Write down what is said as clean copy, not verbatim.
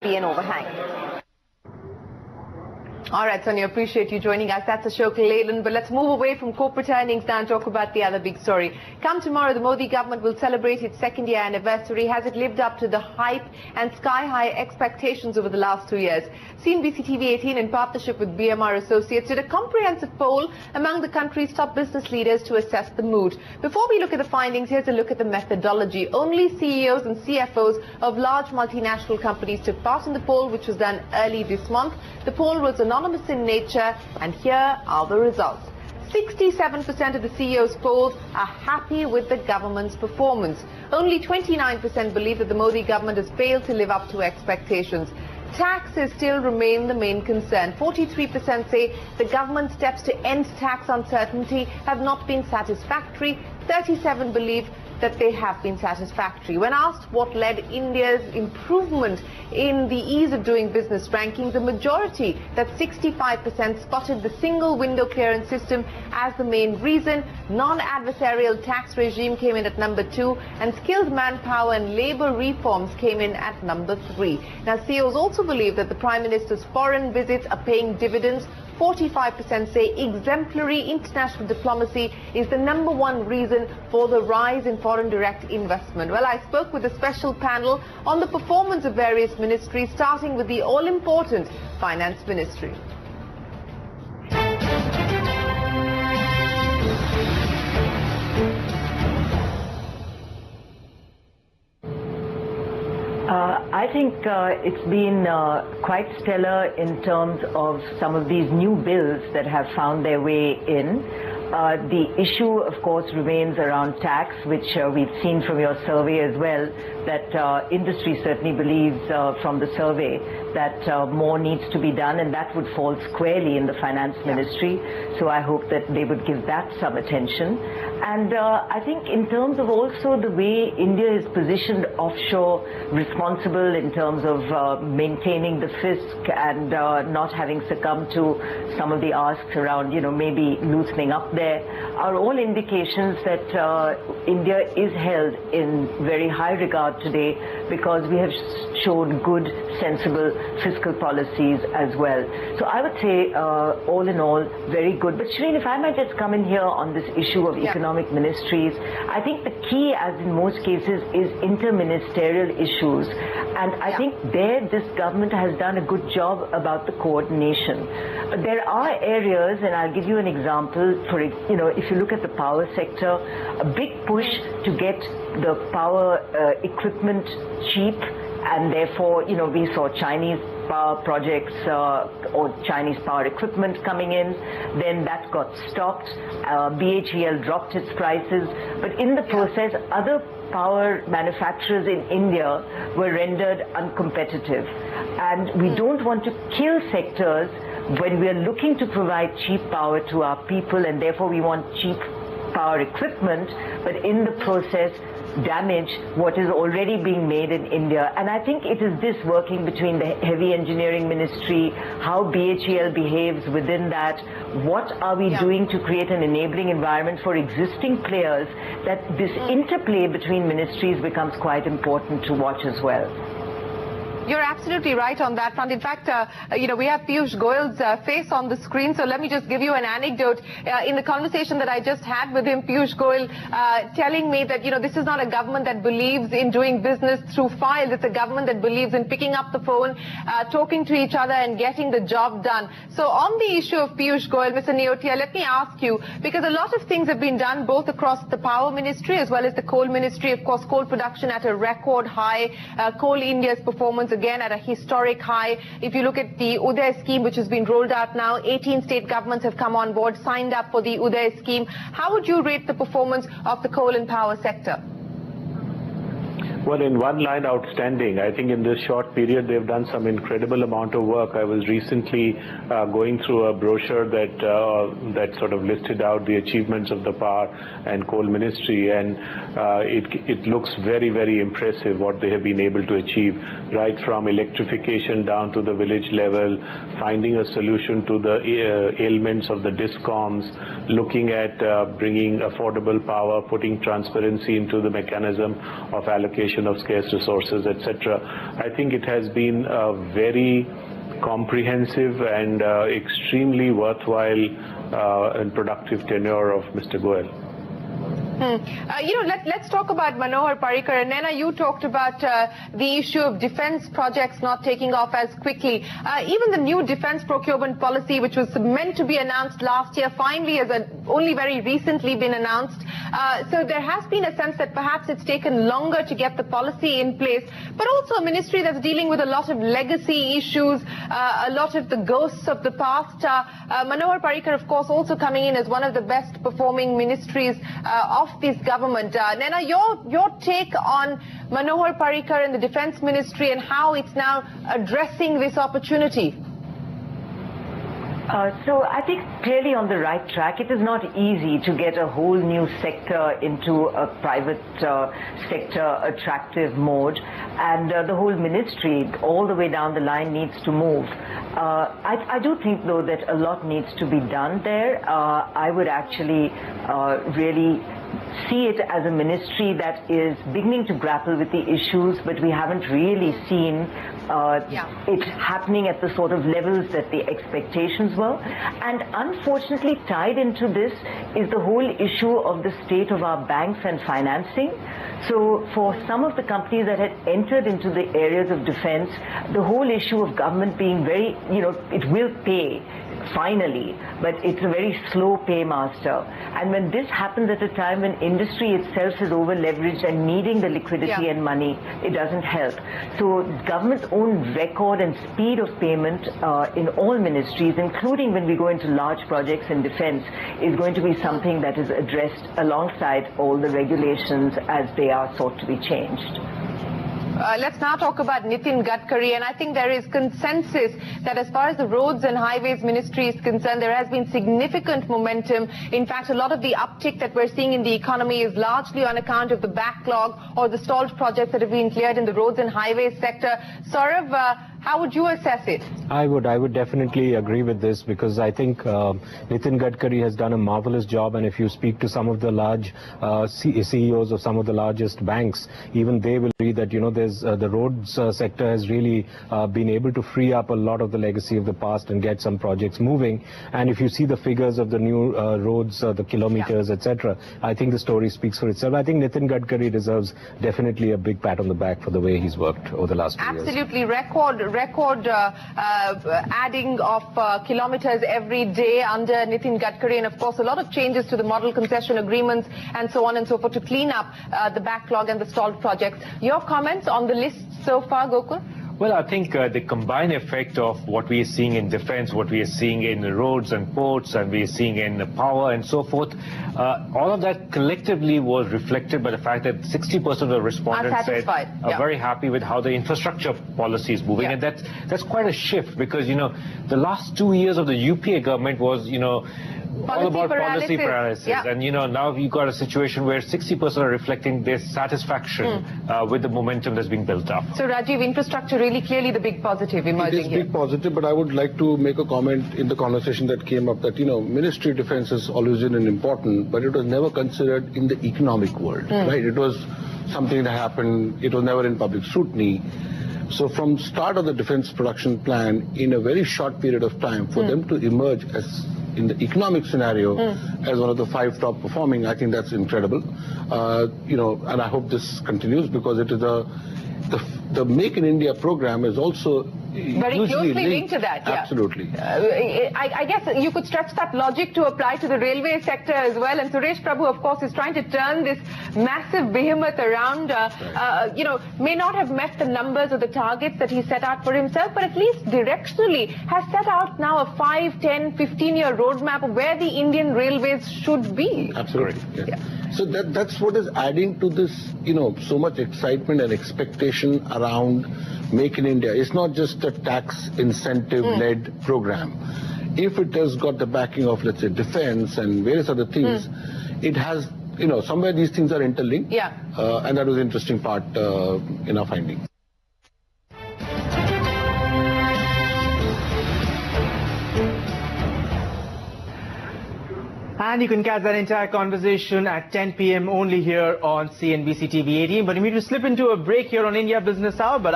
be an overhang. All right, Sonia, appreciate you joining us. That's Ashok Leyland. But let's move away from corporate earnings now and talk about the other big story. Come tomorrow, the Modi government will celebrate its second-year anniversary. Has it lived up to the hype and sky-high expectations over the last 2 years? CNBC-TV 18, in partnership with BMR Associates, did a comprehensive poll among the country's top business leaders to assess the mood. Before we look at the findings, here's a look at the methodology. Only CEOs and CFOs of large multinational companies took part in the poll, which was done early this month. The poll was anonymous in nature, and here are the results. 67% of the CEOs polled are happy with the government's performance. Only 29% believe that the Modi government has failed to live up to expectations. Taxes still remain the main concern. 43% say the government's steps to end tax uncertainty have not been satisfactory. 37% believe that they have been satisfactory. When asked what led India's improvement in the ease of doing business ranking, the majority, that 65%, spotted the single window clearance system as the main reason. Non-adversarial tax regime came in at number 2, and skilled manpower and labour reforms came in at number 3. Now, CEOs also believe that the Prime Minister's foreign visits are paying dividends. 45% say exemplary international diplomacy is the number 1 reason for the rise in foreign direct investment. Well, I spoke with a special panel on the performance of various ministries, starting with the all-important Finance Ministry. I think it's been quite stellar in terms of some of these new bills that have found their way in. The issue, of course, remains around tax, which we've seen from your survey as well, that industry certainly believes from the survey that more needs to be done, and that would fall squarely in the Finance Ministry. So I hope that they would give that some attention. And I think in terms of also the way India is positioned offshore, responsible in terms of maintaining the fisc and not having succumbed to some of the asks around, maybe loosening up there, are all indications that India is held in very high regard today, because we have shown good, sensible fiscal policies as well. So I would say, all in all, very good. But Shreen, if I might just come in here on this issue of economic ministries, I think the key, as in most cases, is interministerial issues. And I think there this government has done a good job about the coordination. But there are areas, and I'll give you an example, for if you look at the power sector, a big push to get the power equipment cheap, and therefore, we saw Chinese power projects or Chinese power equipment coming in. Then that got stopped. BHEL dropped its prices. But in the process, other power manufacturers in India were rendered uncompetitive. And we don't want to kill sectors when we are looking to provide cheap power to our people, and therefore we want cheap power equipment, but in the process damage what is already being made in India. And I think it is this working between the Heavy Engineering Ministry, how BHEL behaves within that, what are we doing to create an enabling environment for existing players, that this interplay between ministries becomes quite important to watch as well. You're absolutely right on that front. In fact, we have Piyush Goyal's face on the screen, so let me just give you an anecdote. In the conversation that I just had with him, Piyush Goyal telling me that, this is not a government that believes in doing business through files. It's a government that believes in picking up the phone, talking to each other and getting the job done. So on the issue of Piyush Goyal, Mr. Neotia, let me ask you, because a lot of things have been done both across the Power Ministry as well as the Coal Ministry. Of course, coal production at a record high, Coal India's performance again at a historic high. If you look at the Uday scheme, which has been rolled out now, 18 state governments have come on board, signed up for the Uday scheme. How would you rate the performance of the coal and power sector? Well, in one line, outstanding. I think in this short period, they've done some incredible amount of work. I was recently going through a brochure that sort of listed out the achievements of the Power and Coal Ministry, and it looks very, very impressive what they have been able to achieve, right from electrification down to the village level, finding a solution to the ailments of the discoms, looking at bringing affordable power, putting transparency into the mechanism of allocation allocation of scarce resources, etc. I think it has been a very comprehensive and extremely worthwhile and productive tenure of Mr. Goel. Let's talk about Manohar Parrikar. And Naina, you talked about the issue of defense projects not taking off as quickly. Even the new defense procurement policy, which was meant to be announced last year, finally has only very recently been announced. So there has been a sense that perhaps it's taken longer to get the policy in place, but also a ministry that's dealing with a lot of legacy issues, a lot of the ghosts of the past. Manohar Parrikar, of course, also coming in as one of the best performing ministries of this government. Naina, your take on Manohar Parrikar and the Defence Ministry and how it's now addressing this opportunity? So I think clearly on the right track. It is not easy to get a whole new sector into a private sector attractive mode, and the whole ministry all the way down the line needs to move. I do think though that a lot needs to be done there. I would actually really see it as a ministry that is beginning to grapple with the issues, but we haven't really seen it happening at the sort of levels that the expectations were. And unfortunately tied into this is the whole issue of the state of our banks and financing. So for some of the companies that had entered into the areas of defense, the whole issue of government being very, it will pay finally, but it's a very slow paymaster. And when this happens at a time when industry itself is over leveraged and needing the liquidity and money, it doesn't help. So government's own record and speed of payment in all ministries, including when we go into large projects in defense, is going to be something that is addressed alongside all the regulations as they are sought to be changed. Let's now talk about Nitin Gadkari, and I think there is consensus that as far as the Roads and Highways Ministry is concerned, there has been significant momentum. In fact, a lot of the uptick that we're seeing in the economy is largely on account of the backlog or the stalled projects that have been cleared in the Roads and Highways sector. Saurav, how would you assess it? I would definitely agree with this, because I think Nitin Gadkari has done a marvelous job, and if you speak to some of the large CEOs of some of the largest banks, even they will agree that there's the roads sector has really been able to free up a lot of the legacy of the past and get some projects moving. And if you see the figures of the new roads, the kilometers, etc., I think the story speaks for itself. I think Nitin Gadkari deserves definitely a big pat on the back for the way he's worked over the last 2 years. Absolutely, record adding of kilometers every day under Nitin Gadkari, and of course a lot of changes to the model concession agreements and so on and so forth to clean up the backlog and the stalled projects. Your comments on the list so far, Gokul? Well, I think the combined effect of what we are seeing in defense, what we are seeing in the roads and ports, and we are seeing in the power and so forth, all of that collectively was reflected by the fact that 60% of the respondents said are very happy with how the infrastructure policy is moving. And that's quite a shift, because, the last 2 years of the UPA government was, all about policy paralysis. And now you've got a situation where 60% are reflecting their satisfaction with the momentum that's being built up. So Rajiv, infrastructure really clearly the big positive emerging here. It is big positive, but I would like to make a comment in the conversation that came up that Ministry of Defense has always been important, but it was never considered in the economic world, right? It was something that happened, it was never in public scrutiny. So from start of the defense production plan, in a very short period of time, for them to emerge as in the economic scenario as one of the 5 top performing, I think that's incredible. And I hope this continues, because it is the Make in India program is also very closely linked to that. Absolutely. I guess you could stretch that logic to apply to the railway sector as well. And Suresh Prabhu, of course, is trying to turn this massive behemoth around. May not have met the numbers or the targets that he set out for himself, but at least directionally has set out now a 5, 10, 15-year roadmap of where the Indian railways should be. Absolutely. So that's what is adding to this, so much excitement and expectation around Make in India. It's not just a tax incentive-led program. If it has got the backing of, let's say, defense and various other things, it has, somewhere these things are interlinked. And that was the interesting part in our findings. And And you can catch that entire conversation at 10 p.m. only here on CNBC-TV 18. But we need to slip into a break here on India Business Hour. But